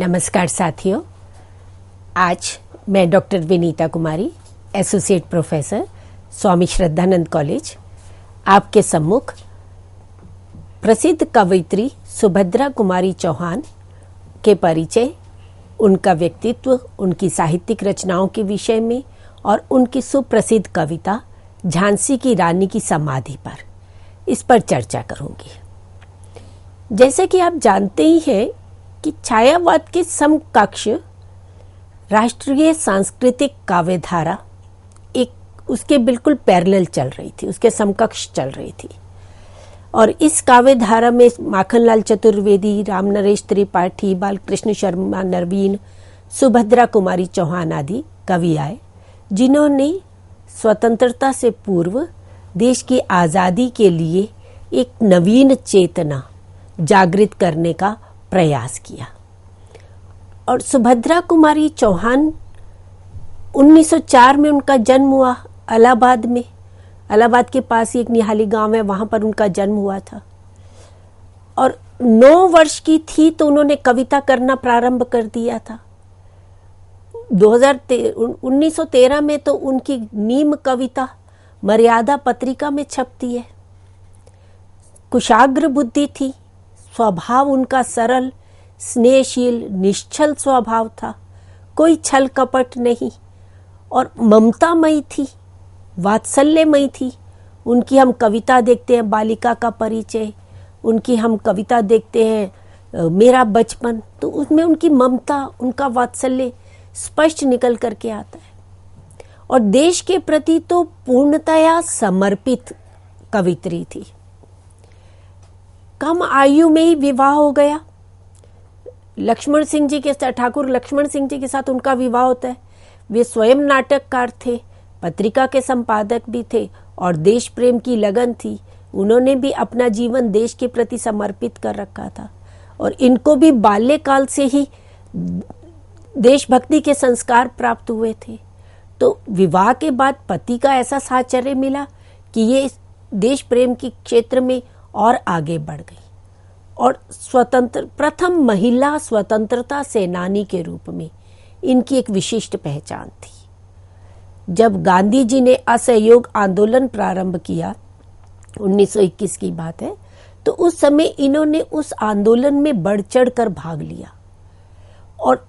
नमस्कार साथियों, आज मैं डॉक्टर विनीता कुमारी, associate professor, Swami Shraddhanand college, आपके सम्मुख प्रसिद्ध कवयित्री सुभद्रा कुमारी चौहान के परिचय, उनका व्यक्तित्व, उनकी साहित्यिक रचनाओं के विषय में और उनकी सुप्रसिद्ध कविता झांसी की रानी की समाधि पर, इस पर चर्चा करूंगी। जैसे कि आप जानते ही हैं कि छायावाद के समकक्ष राष्ट्रीय सांस्कृतिक काव्यधारा एक उसके बिल्कुल पैरेलल चल रही थी, उसके समकक्ष चल रही थी। और इस काव्यधारा में माखनलाल चतुर्वेदी, रामनरेश त्रिपाठी, बालकृष्ण शर्मा नवीन, सुभद्रा कुमारी चौहान आदि कवि आए, जिन्होंने स्वतंत्रता से पूर्व देश की आज़ादी के लिए एक नवीन चेतना जागृत करने का प्रयास किया। और सुभद्रा कुमारी चौहान 1904 में उनका जन्म हुआ इलाहाबाद में। इलाहाबाद के पास ही एक निहाली गांव है, वहां पर उनका जन्म हुआ था। और 9 वर्ष की थी तो उन्होंने कविता करना प्रारंभ कर दिया था। 1913 में तो उनकी नीम कविता मर्यादा पत्रिका में छपती है। कुशाग्र बुद्धि थी, स्वभाव उनका सरल, स्नेहशील, निश्चल स्वभाव था, कोई छल कपट नहीं, और ममतामयी थी, वात्सल्यमयी थी। उनकी हम कविता देखते हैं बालिका का परिचय, उनकी हम कविता देखते हैं मेरा बचपन, तो उसमें उनकी ममता, उनका वात्सल्य स्पष्ट निकल करके आता है। और देश के प्रति तो पूर्णतया समर्पित कवित्री थी। कम आयु में ही विवाह हो गया। लक्ष्मण सिंह जी के साथ, ठाकुर लक्ष्मण सिंह जी के साथ उनका विवाह होता है। वे स्वयं नाटककार थे, पत्रिका के संपादक भी थे और देश प्रेम की लगन थी। उन्होंने भी अपना जीवन देश के प्रति समर्पित कर रखा था। और इनको भी बाल्यकाल से ही देशभक्ति के संस्कार प्राप्त हुए थे। तो विवाह के बाद पति का ऐसा साहचर्य मिला कि ये देश प्रेम के क्षेत्र में और आगे बढ़ गई और प्रथम महिला स्वतंत्रता सेनानी के रूप में इनकी एक विशिष्ट पहचान थी। जब गांधी जी ने असहयोग आंदोलन प्रारंभ किया, 1921 की बात है, तो उस समय इन्होंने उस आंदोलन में बढ़ चढ़ कर भाग लिया और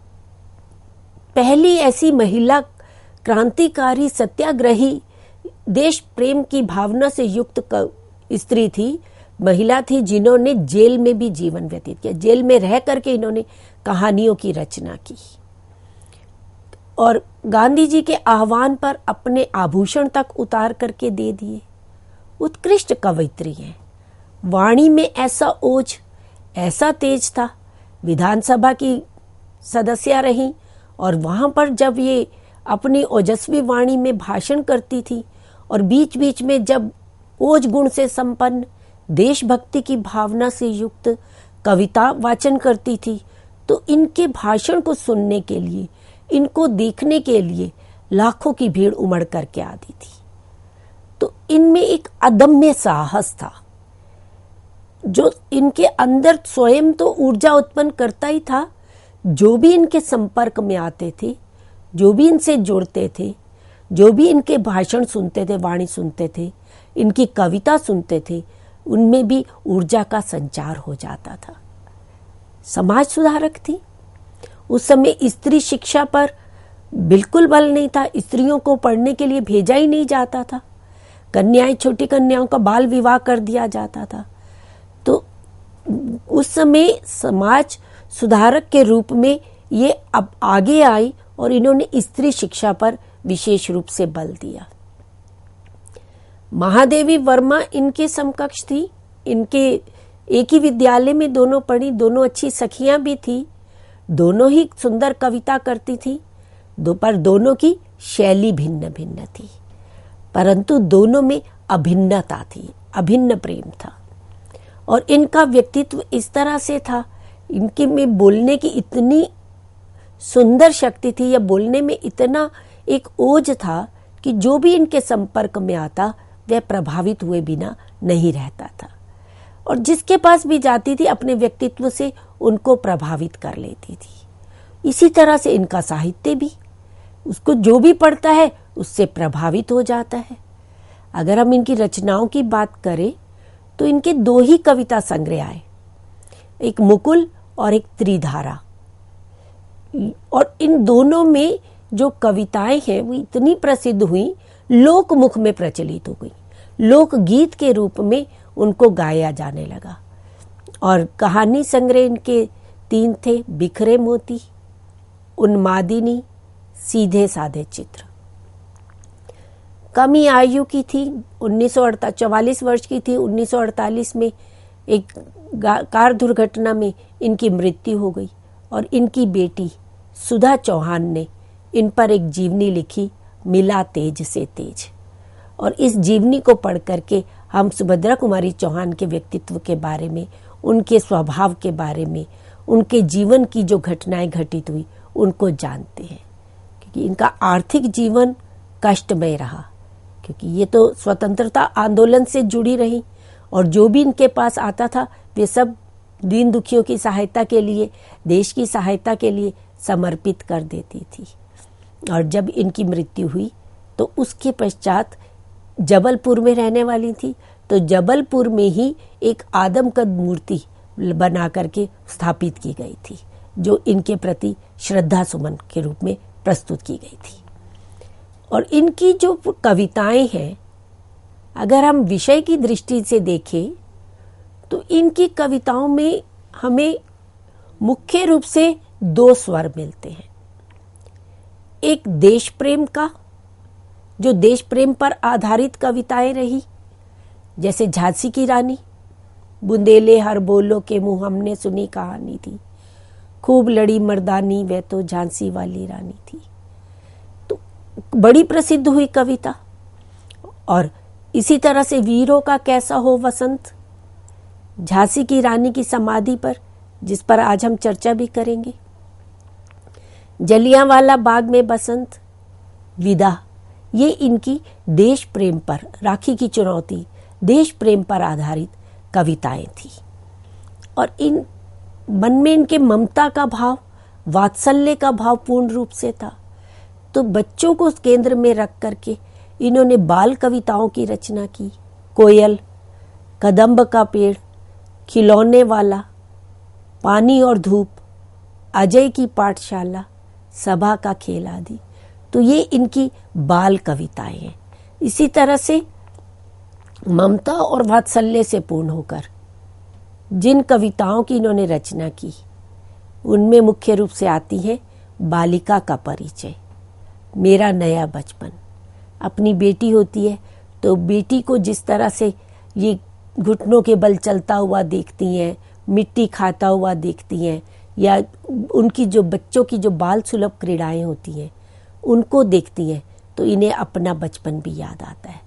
पहली ऐसी महिला क्रांतिकारी, सत्याग्रही, देश प्रेम की भावना से युक्त स्त्री थी, महिला थी, जिन्होंने जेल में भी जीवन व्यतीत किया। जेल में रह करके इन्होंने कहानियों की रचना की और गांधी जी के आह्वान पर अपने आभूषण तक उतार करके दे दिए। उत्कृष्ट कवयित्री हैं। वाणी में ऐसा ओज, ऐसा तेज था। विधानसभा की सदस्य रहीं और वहां पर जब ये अपनी ओजस्वी वाणी में भाषण करती थी और बीच बीच में जब ओज गुण से संपन्न, देशभक्ति की भावना से युक्त कविता वाचन करती थी, तो इनके भाषण को सुनने के लिए, इनको देखने के लिए लाखों की भीड़ उमड़ करके आती थी। तो इनमें एक अदम्य साहस था जो इनके अंदर स्वयं तो ऊर्जा उत्पन्न करता ही था। जो भी इनके संपर्क में आते थे, जो भी इनसे जुड़ते थे, जो भी इनके भाषण सुनते थे, वाणी सुनते थे, इनकी कविता सुनते थे, उनमें भी ऊर्जा का संचार हो जाता था। समाज सुधारक थी। उस समय स्त्री शिक्षा पर बिल्कुल बल नहीं था। स्त्रियों को पढ़ने के लिए भेजा ही नहीं जाता था। कन्याएं, छोटी कन्याओं का बाल विवाह कर दिया जाता था। तो उस समय समाज सुधारक के रूप में ये अब आगे आई और इन्होंने स्त्री शिक्षा पर विशेष रूप से बल दिया। महादेवी वर्मा इनके समकक्ष थी। इनके एक ही विद्यालय में दोनों पढ़ी, दोनों अच्छी सखियां भी थी, दोनों ही सुंदर कविता करती थी, पर दोनों की शैली भिन्न भिन्न थी, परंतु दोनों में अभिन्नता थी, अभिन्न प्रेम था। और इनका व्यक्तित्व इस तरह से था, इनके में बोलने की इतनी सुंदर शक्ति थी या बोलने में इतना एक ओज था कि जो भी इनके संपर्क में आता वह प्रभावित हुए बिना नहीं रहता था और जिसके पास भी जाती थी अपने व्यक्तित्व से उनको प्रभावित कर लेती थी। इसी तरह से इनका साहित्य भी, उसको जो भी पढ़ता है उससे प्रभावित हो जाता है। अगर हम इनकी रचनाओं की बात करें तो इनके 2 ही कविता संग्रह आए, एक मुकुल और एक त्रिधारा। और इन दोनों में जो कविताएं हैं वो इतनी प्रसिद्ध हुई, लोकमुख में प्रचलित हो गई, लोकगीत के रूप में उनको गाया जाने लगा। और कहानी संग्रह इनके 3 थे, बिखरे मोती, उन्मादिनी, सीधे साधे चित्र। कम ही आयु की थी, 44 वर्ष की थी। 1948 में एक कार दुर्घटना में इनकी मृत्यु हो गई और इनकी बेटी सुधा चौहान ने इन पर एक जीवनी लिखी, मिला तेज से तेज। और इस जीवनी को पढ़ करके हम सुभद्रा कुमारी चौहान के व्यक्तित्व के बारे में, उनके स्वभाव के बारे में, उनके जीवन की जो घटनाएं घटित हुई उनको जानते हैं। क्योंकि इनका आर्थिक जीवन कष्टमय रहा, क्योंकि ये तो स्वतंत्रता आंदोलन से जुड़ी रही और जो भी इनके पास आता था वे सब दीन दुखियों की सहायता के लिए, देश की सहायता के लिए समर्पित कर देती थी। और जब इनकी मृत्यु हुई तो उसके पश्चात जबलपुर में रहने वाली थी, तो जबलपुर में ही एक आदमकद मूर्ति बना करके स्थापित की गई थी, जो इनके प्रति श्रद्धा सुमन के रूप में प्रस्तुत की गई थी। और इनकी जो कविताएं हैं, अगर हम विषय की दृष्टि से देखें तो इनकी कविताओं में हमें मुख्य रूप से 2 स्वर मिलते हैं। एक देश प्रेम का, जो देश प्रेम पर आधारित कविताएं रही, जैसे झांसी की रानी, बुंदेले हर बोलो के मुंह हमने सुनी कहानी थी, खूब लड़ी मर्दानी वह तो झांसी वाली रानी थी, तो बड़ी प्रसिद्ध हुई कविता। और इसी तरह से वीरों का कैसा हो वसंत, झांसी की रानी की समाधि पर, जिस पर आज हम चर्चा भी करेंगे, जलियांवाला बाग में बसंत, विदा, ये इनकी देश प्रेम पर, राखी की चुनौती, देश प्रेम पर आधारित कविताएं थी। और इन मन में इनके ममता का भाव, वात्सल्य का भाव पूर्ण रूप से था। तो बच्चों को केंद्र में रख करके इन्होंने बाल कविताओं की रचना की, कोयल, कदम्ब का पेड़, खिलौने वाला, पानी और धूप, अजय की पाठशाला, सभा का खेल आदि। तो ये इनकी बाल कविताएं हैं। इसी तरह से ममता और वात्सल्य से पूर्ण होकर जिन कविताओं की इन्होंने रचना की, उनमें मुख्य रूप से आती है बालिका का परिचय, मेरा नया बचपन। अपनी बेटी होती है तो बेटी को जिस तरह से ये घुटनों के बल चलता हुआ देखती हैं, मिट्टी खाता हुआ देखती हैं, या उनकी जो बच्चों की जो बाल सुलभ क्रीड़ाएं होती हैं उनको देखती हैं, तो इन्हें अपना बचपन भी याद आता है।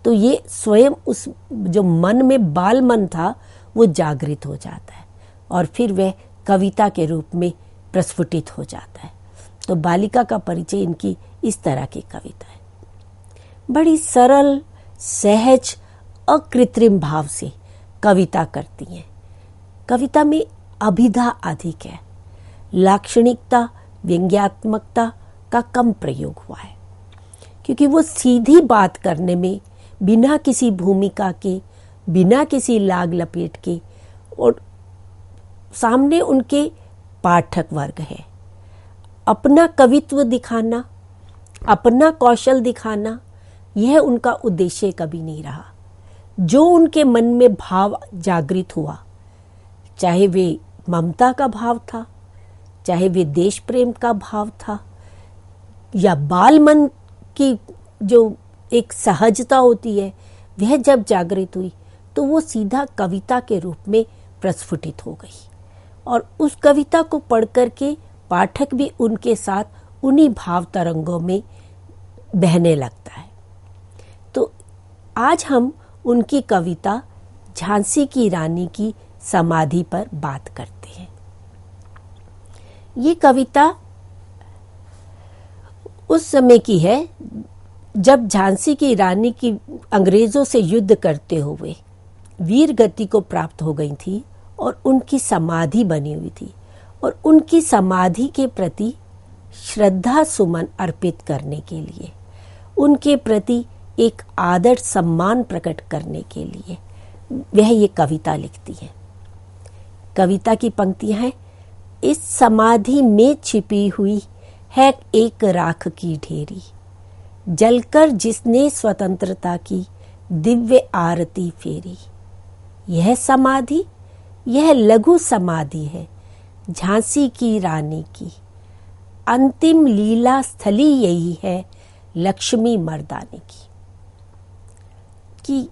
तो ये स्वयं उस जो मन में बाल मन था वो जागृत हो जाता है और फिर वह कविता के रूप में प्रस्फुटित हो जाता है। तो बालिका का परिचय इनकी इस तरह की कविता है। बड़ी सरल, सहज, अकृत्रिम भाव से कविता करती हैं। कविता में अभिधा अधिक है, लाक्षणिकता, व्यंग्यात्मकता का कम प्रयोग हुआ है, क्योंकि वो सीधी बात करने में बिना किसी भूमिका के, बिना किसी लाग लपेट के, और सामने उनके पाठक वर्ग है, अपना कवित्व दिखाना, अपना कौशल दिखाना, यह उनका उद्देश्य कभी नहीं रहा। जो उनके मन में भाव जागृत हुआ, चाहे वे ममता का भाव था, चाहे वे देश प्रेम का भाव था, या बाल मन की जो एक सहजता होती है, वह जब जागृत हुई तो वो सीधा कविता के रूप में प्रस्फुटित हो गई। और उस कविता को पढ़ करके पाठक भी उनके साथ उन्हीं भाव तरंगों में बहने लगता है। तो आज हम उनकी कविता झांसी की रानी की समाधि पर बात करते हैं। ये कविता उस समय की है जब झांसी की रानी की अंग्रेजों से युद्ध करते हुए वीर गति को प्राप्त हो गई थी और उनकी समाधि बनी हुई थी। और उनकी समाधि के प्रति श्रद्धा सुमन अर्पित करने के लिए, उनके प्रति एक आदर सम्मान प्रकट करने के लिए वह ये कविता लिखती है। कविता की पंक्तियां हैं, इस समाधि में छिपी हुई है एक राख की ढेरी, जलकर जिसने स्वतंत्रता की दिव्य आरती फेरी। यह समाधि, यह लघु समाधि है झांसी की रानी की, अंतिम लीला स्थली यही है लक्ष्मी मर्दानी की। कि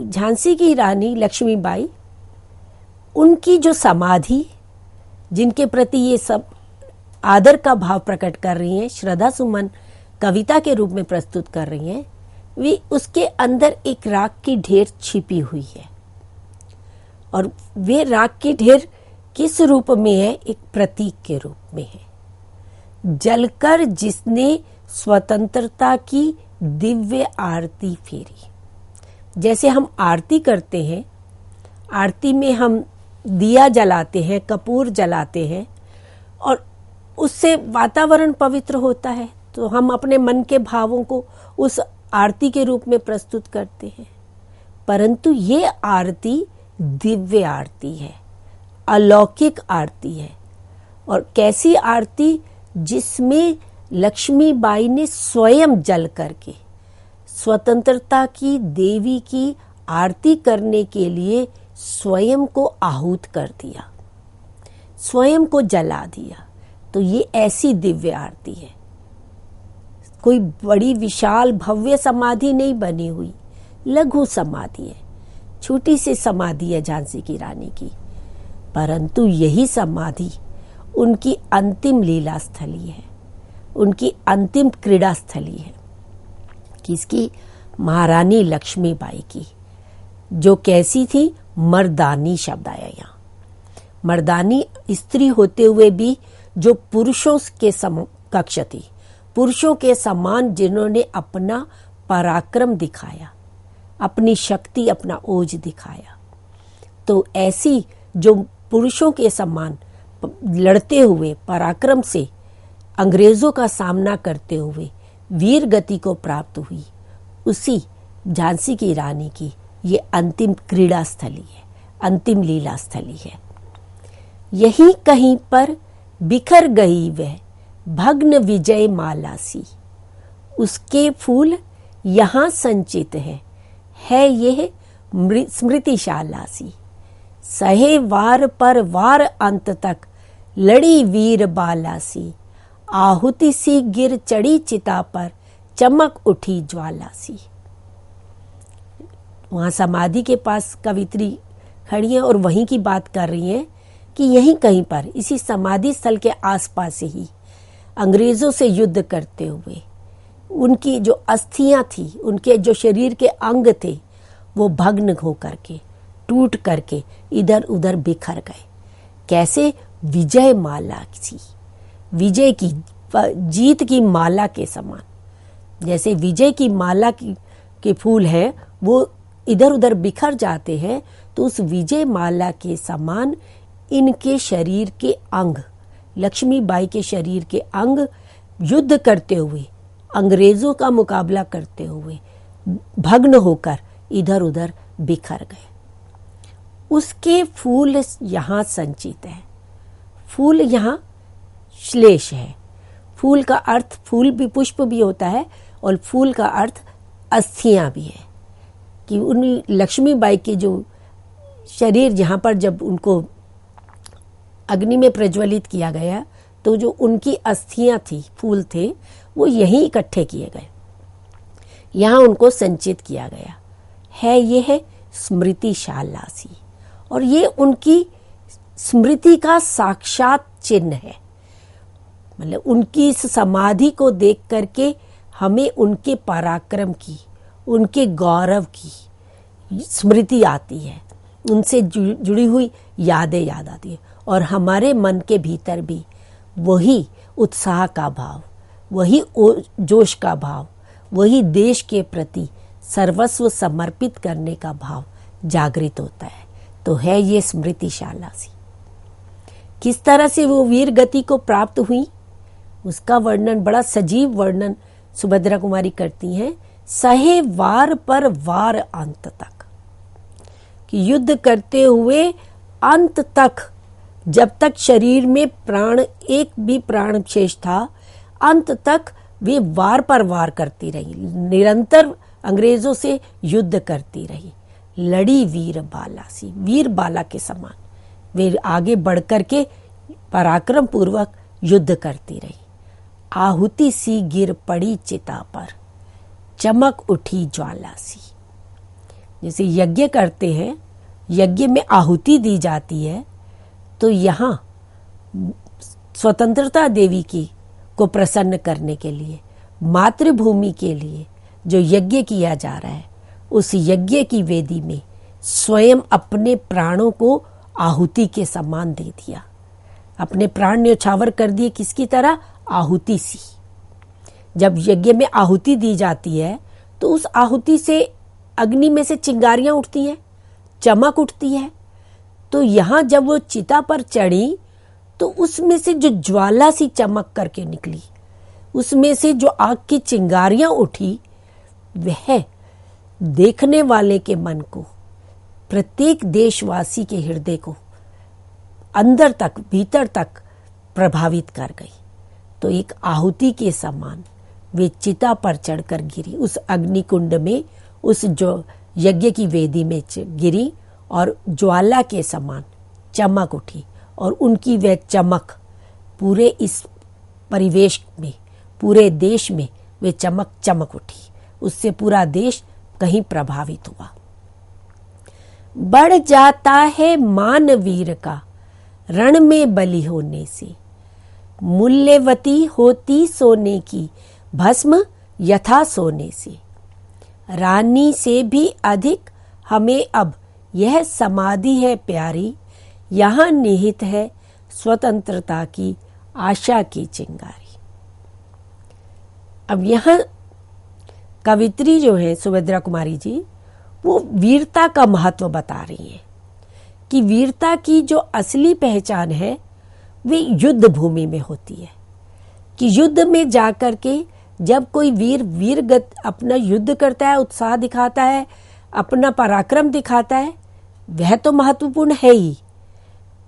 झांसी की रानी लक्ष्मीबाई, उनकी जो समाधि, जिनके प्रति ये सब आदर का भाव प्रकट कर रही हैं, श्रद्धा सुमन कविता के रूप में प्रस्तुत कर रही हैं, वे उसके अंदर एक राख की ढेर छिपी हुई है। और वे राख की ढेर किस रूप में है? एक प्रतीक के रूप में है। जलकर जिसने स्वतंत्रता की दिव्य आरती फेरी। जैसे हम आरती करते हैं, आरती में हम दिया जलाते हैं, कपूर जलाते हैं और उससे वातावरण पवित्र होता है, तो हम अपने मन के भावों को उस आरती के रूप में प्रस्तुत करते हैं। परंतु ये आरती दिव्य आरती है, अलौकिक आरती है। और कैसी आरती? जिसमें लक्ष्मीबाई ने स्वयं जल करके स्वतंत्रता की देवी की आरती करने के लिए स्वयं को आहूत कर दिया, स्वयं को जला दिया। तो ये ऐसी दिव्य आरती है। कोई बड़ी विशाल भव्य समाधि नहीं बनी हुई, लघु समाधि है, छोटी सी समाधि है झांसी की रानी की। परंतु यही समाधि उनकी अंतिम लीला स्थली है, उनकी अंतिम क्रीड़ा स्थली है। किसकी? महारानी लक्ष्मीबाई की, जो कैसी थी? मर्दानी शब्द आया यहाँ। मर्दानी स्त्री होते हुए भी जो पुरुषों के समकक्ष थी, पुरुषों के समान, जिन्होंने अपना पराक्रम दिखाया, अपनी शक्ति, अपना ओज दिखाया। तो ऐसी जो पुरुषों के समान लड़ते हुए पराक्रम से अंग्रेजों का सामना करते हुए वीर गति को प्राप्त हुई, उसी झांसी की रानी की ये अंतिम क्रीड़ा स्थली है, अंतिम लीला स्थली है। यही कहीं पर बिखर गई वह भग्न विजय माला सी, उसके फूल यहाँ संचित है यह स्मृतिशाला सी। सहे वार पर वार अंत तक लड़ी वीर बाला सी, आहुति सी गिर चढ़ी चिता पर चमक उठी ज्वाला सी। वहां समाधि के पास कवित्री खड़ी है और वहीं की बात कर रही है कि यहीं कहीं पर इसी समाधि स्थल के आसपास ही अंग्रेजों से युद्ध करते हुए उनकी जो अस्थियां थी, उनके जो शरीर के अंग थे, वो भग्न हो करके, टूट करके इधर उधर बिखर गए। कैसे? विजय माला सी, विजय की, जीत की माला के समान। जैसे विजय की माला के फूल हैं, वो इधर उधर बिखर जाते हैं, तो उस विजय माला के समान इनके शरीर के अंग, लक्ष्मीबाई के शरीर के अंग युद्ध करते हुए, अंग्रेजों का मुकाबला करते हुए भग्न होकर इधर उधर बिखर गए। उसके फूल यहाँ संचित है। फूल यहाँ श्लेष है। फूल का अर्थ, फूल भी पुष्प भी होता है और फूल का अर्थ अस्थियां भी है। कि उन लक्ष्मीबाई के जो शरीर, जहाँ पर जब उनको अग्नि में प्रज्वलित किया गया, तो जो उनकी अस्थियां थी, फूल थे, वो यहीं इकट्ठे किए गए, यहाँ उनको संचित किया गया है। ये है स्मृतिशाला सी, और ये उनकी स्मृति का साक्षात चिन्ह है। मतलब उनकी इस समाधि को देख करके हमें उनके पराक्रम की, उनके गौरव की स्मृति आती है, उनसे जुड़ी हुई यादें याद आती है, और हमारे मन के भीतर भी वही उत्साह का भाव, वही जोश का भाव, वही देश के प्रति सर्वस्व समर्पित करने का भाव जागृत होता है। तो है ये स्मृतिशाला सी। किस तरह से वो वीर गति को प्राप्त हुई, उसका वर्णन, बड़ा सजीव वर्णन सुभद्रा कुमारी करती हैं। सहे वार पर वार अंत तक, कि युद्ध करते हुए अंत तक, जब तक शरीर में प्राण, एक भी प्राण शेष था, अंत तक वे वार पर वार करती रही, निरंतर अंग्रेजों से युद्ध करती रही। लड़ी वीर बाला सी, वीर बाला के समान वे आगे बढ़कर के पराक्रम पूर्वक युद्ध करती रही। आहुति सी गिर पड़ी चिता पर, चमक उठी ज्वाला सी। जैसे यज्ञ करते हैं, यज्ञ में आहुति दी जाती है, तो यहाँ स्वतंत्रता देवी की को प्रसन्न करने के लिए, मातृभूमि के लिए जो यज्ञ किया जा रहा है, उस यज्ञ की वेदी में स्वयं अपने प्राणों को आहुति के समान दे दिया। अपने प्राण न्योछावर कर दिए, किसकी तरह? आहुति सी। जब यज्ञ में आहुति दी जाती है तो उस आहुति से अग्नि में से चिंगारियां उठती हैं, चमक उठती है। तो यहां जब वो चिता पर चढ़ी तो उसमें से जो ज्वाला सी चमक करके निकली, उसमें से जो आग की चिंगारियां उठी, वह देखने वाले के मन को, प्रत्येक देशवासी के हृदय को अंदर तक, भीतर तक प्रभावित कर गई। तो एक आहुति के समान वे चिता पर चढ़कर गिरी, उस अग्निकुंड में, उस जो यज्ञ की वेदी में गिरी, और ज्वाला के समान चमक उठी। और उनकी वह चमक पूरे इस परिवेश में, पूरे देश में वे चमक उठी। उससे पूरा देश कहीं प्रभावित हुआ। बढ़ जाता है मान वीर का रण में बलि होने से, मूल्यवती होती सोने की भस्म यथा सोने से। रानी से भी अधिक हमें अब यह समाधि है प्यारी, यहाँ निहित है स्वतंत्रता की आशा की चिंगारी। अब यहाँ कवित्री जो है सुभद्रा कुमारी जी, वो वीरता का महत्व बता रही है कि वीरता की जो असली पहचान है वे युद्ध भूमि में होती है। कि युद्ध में जाकर के जब कोई वीरगत अपना युद्ध करता है, उत्साह दिखाता है, अपना पराक्रम दिखाता है, वह तो महत्वपूर्ण है ही,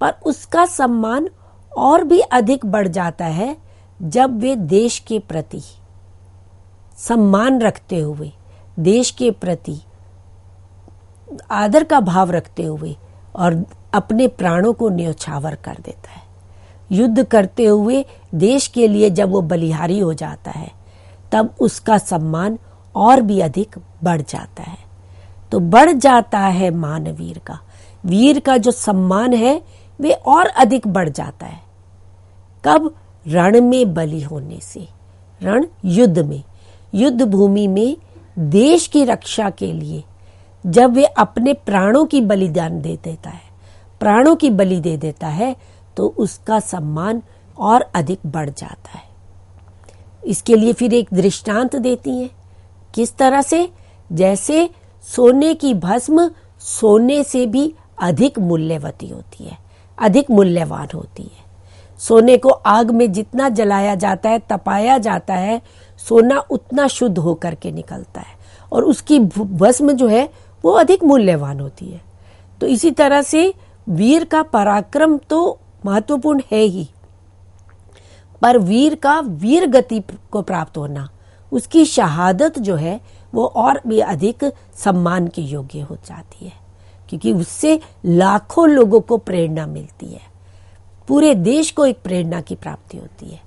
पर उसका सम्मान और भी अधिक बढ़ जाता है जब वे देश के प्रति सम्मान रखते हुए, देश के प्रति आदर का भाव रखते हुए और अपने प्राणों को न्योछावर कर देता है। युद्ध करते हुए देश के लिए जब वो बलिहारी हो जाता है, तब उसका सम्मान और भी अधिक बढ़ जाता है। तो बढ़ जाता है मान वीर का, वीर का जो सम्मान है वे और अधिक बढ़ जाता है। कब? रण में बलि होने से। रण युद्ध में, युद्ध भूमि में देश की रक्षा के लिए जब वे अपने प्राणों की बलिदान दे देता है, प्राणों की बलि दे देता है, तो उसका सम्मान और अधिक बढ़ जाता है। इसके लिए फिर एक दृष्टांत देती हैं। किस तरह से? जैसे सोने की भस्म सोने से भी अधिक मूल्यवती होती है, अधिक मूल्यवान होती है। सोने को आग में जितना जलाया जाता है, तपाया जाता है, सोना उतना शुद्ध होकर के निकलता है और उसकी भस्म जो है वो अधिक मूल्यवान होती है। तो इसी तरह से वीर का पराक्रम तो महत्वपूर्ण है ही, पर वीर का वीर गति को प्राप्त होना, उसकी शहादत जो है वो और भी अधिक सम्मान के योग्य हो जाती है, क्योंकि उससे लाखों लोगों को प्रेरणा मिलती है, पूरे देश को एक प्रेरणा की प्राप्ति होती है।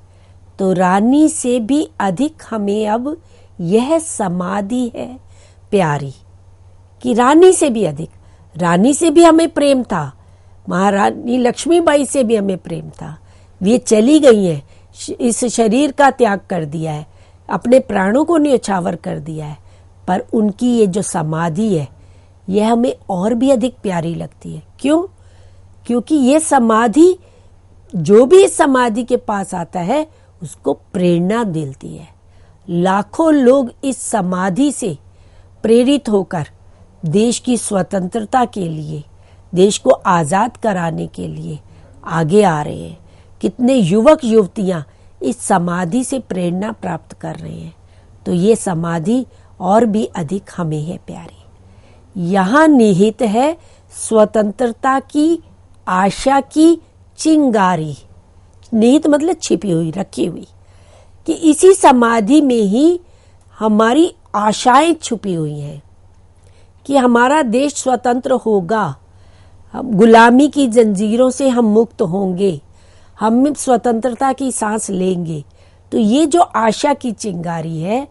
तो रानी से भी अधिक हमें अब यह समाधि है प्यारी, कि रानी से भी अधिक, रानी से भी हमें प्रेम था, महारानी लक्ष्मीबाई से भी हमें प्रेम था। वे चली गई हैं, इस शरीर का त्याग कर दिया है, अपने प्राणों को न्योछावर कर दिया है, पर उनकी ये जो समाधि है यह हमें और भी अधिक प्यारी लगती है। क्यों? क्योंकि ये समाधि, जो भी इस समाधि के पास आता है उसको प्रेरणा देती है। लाखों लोग इस समाधि से प्रेरित होकर देश की स्वतंत्रता के लिए, देश को आजाद कराने के लिए आगे आ रहे हैं, कितने युवक युवतियां इस समाधि से प्रेरणा प्राप्त कर रहे हैं। तो ये समाधि और भी अधिक हमें है प्यारी। यहाँ निहित है स्वतंत्रता की आशा की चिंगारी। निहित मतलब छिपी हुई, रखी हुई, कि इसी समाधि में ही हमारी आशाएं छुपी हुई हैं कि हमारा देश स्वतंत्र होगा, गुलामी की जंजीरों से हम मुक्त होंगे, हम स्वतंत्रता की सांस लेंगे। तो ये जो आशा की चिंगारी है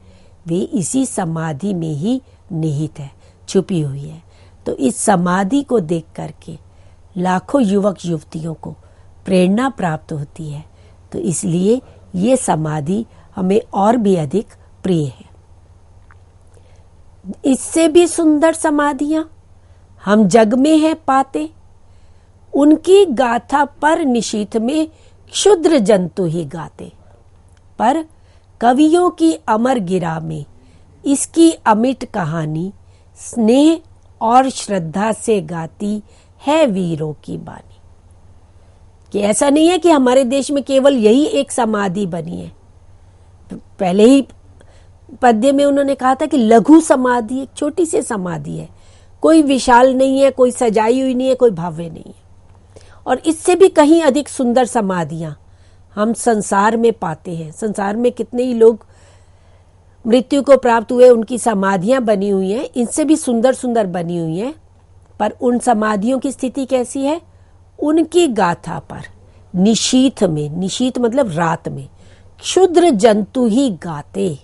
वे इसी समाधि में ही निहित है, छुपी हुई है। तो इस समाधि को देख करके लाखों युवक युवतियों को प्रेरणा प्राप्त होती है। तो इसलिए ये समाधि हमें और भी अधिक प्रिय है। इससे भी सुंदर समाधियां हम जग में है पाते, उनकी गाथा पर निशीथ में क्षुद्र जंतु ही गाते। पर कवियों की अमर गिरा में इसकी अमिट कहानी स्नेह और श्रद्धा से गाती है वीरों की बानी। कि ऐसा नहीं है कि हमारे देश में केवल यही एक समाधि बनी है। पहले ही पद्य में उन्होंने कहा था कि लघु समाधि, एक छोटी सी समाधि है, कोई विशाल नहीं है, कोई सजाई हुई नहीं है, कोई भव्य नहीं है। और इससे भी कहीं अधिक सुंदर समाधियां हम संसार में पाते हैं। संसार में कितने ही लोग मृत्यु को प्राप्त हुए, उनकी समाधियां बनी हुई हैं, इनसे भी सुंदर सुंदर बनी हुई हैं। पर उन समाधियों की स्थिति कैसी है? उनकी गाथा पर निशीथ में, निशीथ मतलब रात में, क्षुद्र जंतु ही गाते।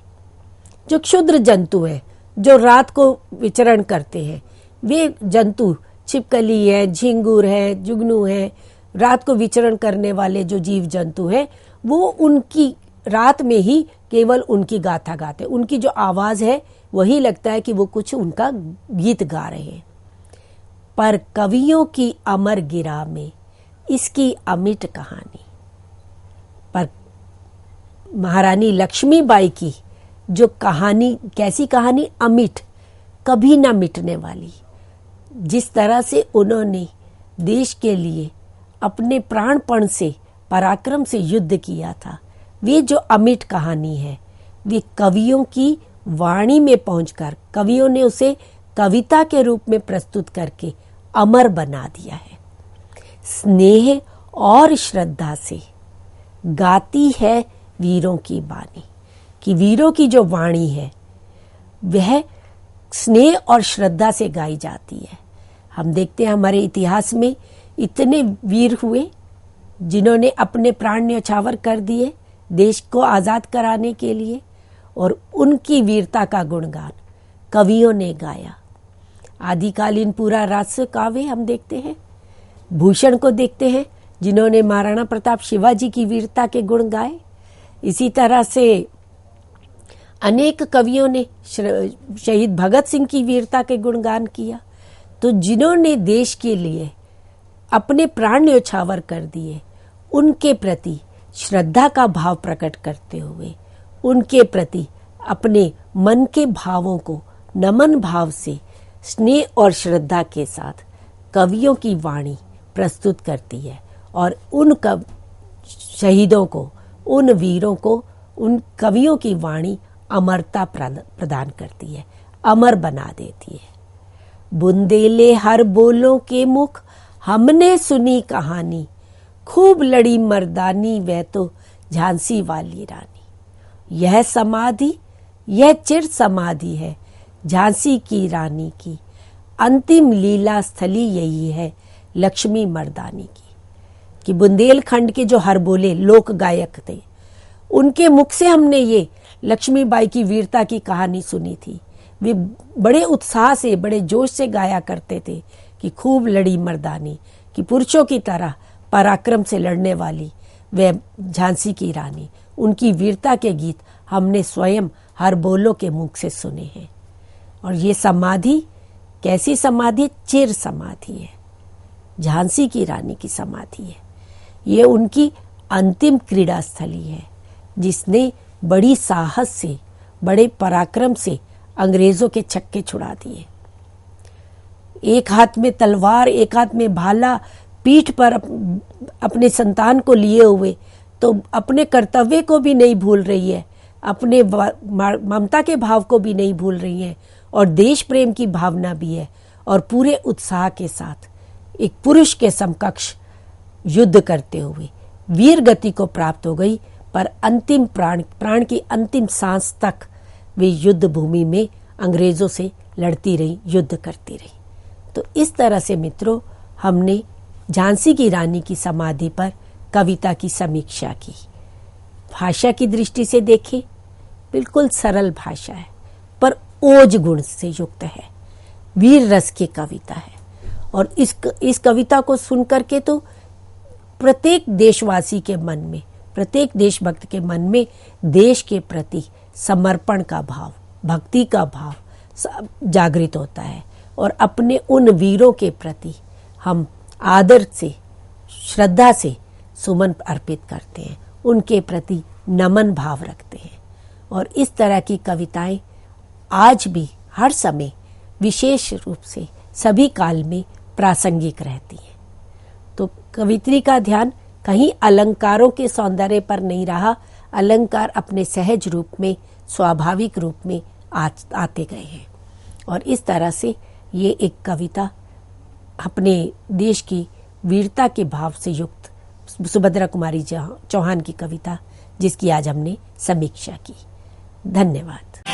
जो क्षुद्र जंतु है, जो रात को विचरण करते हैं, वे जंतु छिपकली है, झिंगुर है, जुगनू है, रात को विचरण करने वाले जो जीव जंतु हैं, वो उनकी रात में ही केवल उनकी गाथा गाते। उनकी जो आवाज है वही लगता है कि वो कुछ उनका गीत गा रहे हैं। पर कवियों की अमर गिरा में इसकी अमिट कहानी। पर महारानी लक्ष्मीबाई की जो कहानी, कैसी कहानी? अमिट, कभी ना मिटने वाली। जिस तरह से उन्होंने देश के लिए अपने प्राणपण से, पराक्रम से युद्ध किया था, वे जो अमिट कहानी है, वे कवियों की वाणी में पहुंचकर कवियों ने उसे कविता के रूप में प्रस्तुत करके अमर बना दिया है। स्नेह और श्रद्धा से गाती है वीरों की बानी। कि वीरों की जो वाणी है वह स्नेह और श्रद्धा से गाई जाती है। हम देखते हैं हमारे इतिहास में इतने वीर हुए जिन्होंने अपने प्राण न्यौछावर कर दिए देश को आजाद कराने के लिए, और उनकी वीरता का गुणगान कवियों ने गाया। आदिकालीन पूरा राजस्व काव्य हम देखते हैं। भूषण को देखते हैं जिन्होंने महाराणा प्रताप शिवाजी की वीरता के गुण गाए। इसी तरह से अनेक कवियों ने शहीद भगत सिंह की वीरता के गुणगान किया। तो जिन्होंने देश के लिए अपने प्राण न्यौछावर कर दिए, उनके प्रति श्रद्धा का भाव प्रकट करते हुए, उनके प्रति अपने मन के भावों को नमन भाव से स्नेह और श्रद्धा के साथ कवियों की वाणी प्रस्तुत करती है। और उन शहीदों को, उन वीरों को, उन कवियों की वाणी अमरता प्रदान करती है, अमर बना देती है। बुंदेले हर बोलों के मुख हमने सुनी कहानी, खूब लड़ी मर्दानी वह तो झांसी वाली रानी। यह समाधि, यह चिर समाधि है झांसी की रानी की, अंतिम लीला स्थली यही है लक्ष्मी मर्दानी की। कि बुंदेलखंड के जो हरबोले लोक गायक थे, उनके मुख से हमने ये लक्ष्मीबाई की वीरता की कहानी सुनी थी। वे बड़े उत्साह से, बड़े जोश से गाया करते थे कि खूब लड़ी मर्दानी, कि पुरुषों की तरह पराक्रम से लड़ने वाली वह झांसी की रानी। उनकी वीरता के गीत हमने स्वयं हरबोलों के मुख से सुने हैं। और ये समाधि कैसी समाधि? चिर समाधि है, झांसी की रानी की समाधि है। ये उनकी अंतिम क्रीड़ा स्थली है जिसने बड़ी साहस से, बड़े पराक्रम से अंग्रेजों के छक्के छुड़ा दिए। एक हाथ में तलवार, एक हाथ में भाला, पीठ पर अपने संतान को लिए हुए, तो अपने कर्तव्य को भी नहीं भूल रही है, अपने ममता के भाव को भी नहीं भूल रही है, और देश प्रेम की भावना भी है, और पूरे उत्साह के साथ एक पुरुष के समकक्ष युद्ध करते हुए वीर गति को प्राप्त हो गई। पर अंतिम प्राण की अंतिम सांस तक वे युद्ध भूमि में अंग्रेजों से लड़ती रही, युद्ध करती रही। तो इस तरह से मित्रों, हमने झांसी की रानी की समाधि पर कविता की समीक्षा की। भाषा की दृष्टि से देखें, बिल्कुल सरल भाषा है, पर ओज गुण से युक्त है, वीर रस की कविता है। और इस कविता को सुनकर के तो प्रत्येक देशवासी के मन में, प्रत्येक देशभक्त के मन में देश के प्रति समर्पण का भाव, भक्ति का भाव जागृत होता है, और अपने उन वीरों के प्रति हम आदर से, श्रद्धा से सुमन अर्पित करते हैं, उनके प्रति नमन भाव रखते हैं। और इस तरह की कविताएं आज भी हर समय विशेष रूप से सभी काल में प्रासंगिक रहती हैं। तो कवित्री का ध्यान कहीं अलंकारों के सौंदर्य पर नहीं रहा, अलंकार अपने सहज रूप में, स्वाभाविक रूप में आते गए हैं। और इस तरह से ये एक कविता अपने देश की वीरता के भाव से युक्त सुभद्रा कुमारी चौहान की कविता, जिसकी आज हमने समीक्षा की। धन्यवाद।